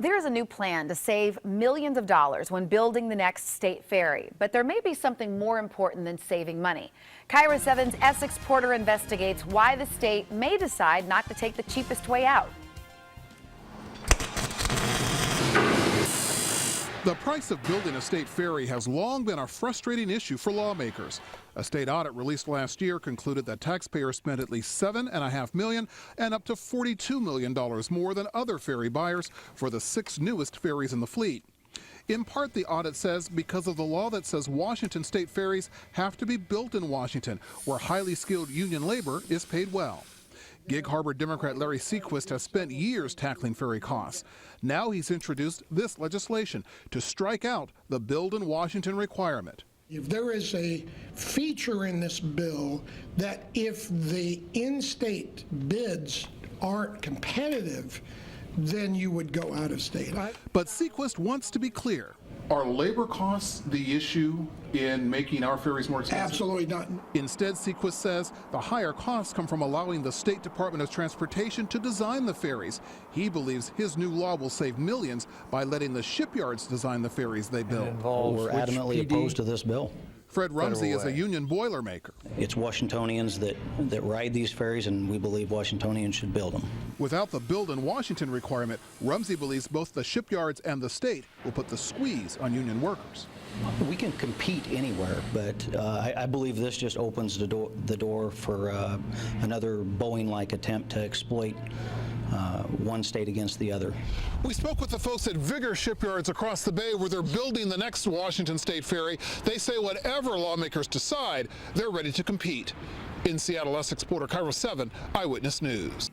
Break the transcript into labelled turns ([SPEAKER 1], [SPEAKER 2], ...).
[SPEAKER 1] There is a new plan to save millions of dollars when building the next state ferry, but there may be something more important than saving money. KIRO 7's Essex Porter investigates why the state may decide not to take the cheapest way out.
[SPEAKER 2] The price of building a state ferry has long been a frustrating issue for lawmakers. A state audit released last year concluded that taxpayers spent at least $7.5 million and up to $42 million more than other ferry buyers for the 6 newest ferries in the fleet. In part, the audit says because of the law that says Washington state ferries have to be built in Washington, where highly skilled union labor is paid well. Gig Harbor Democrat Larry Sequist has spent years tackling ferry costs. Now he's introduced this legislation to strike out the Build in Washington requirement.
[SPEAKER 3] If there is a feature in this bill that if the in-state bids aren't competitive, then you would go out of state.
[SPEAKER 2] But Sequist wants to be clear. Are labor costs the issue in making our ferries more expensive?
[SPEAKER 3] Absolutely not.
[SPEAKER 2] Instead, Sequist says the higher costs come from allowing the State Department of Transportation to design the ferries. He believes his new law will save millions by letting the shipyards design the ferries they build.
[SPEAKER 4] We're adamantly opposed to this bill.
[SPEAKER 2] Fred Rumsey is a union boilermaker.
[SPEAKER 4] It's Washingtonians that ride these ferries, and we believe Washingtonians should build them.
[SPEAKER 2] Without the Build in Washington requirement, Rumsey believes both the shipyards and the state will put the squeeze on union workers.
[SPEAKER 4] We can compete anywhere, but I believe this just opens the door for another Boeing-like attempt to exploit one state against the other.
[SPEAKER 2] We spoke with the folks at Vigor Shipyards across the bay where they're building the next Washington state ferry. They say whatever lawmakers decide, they're ready to compete. In Seattle, Essex Porter, KIRO 7 Eyewitness News.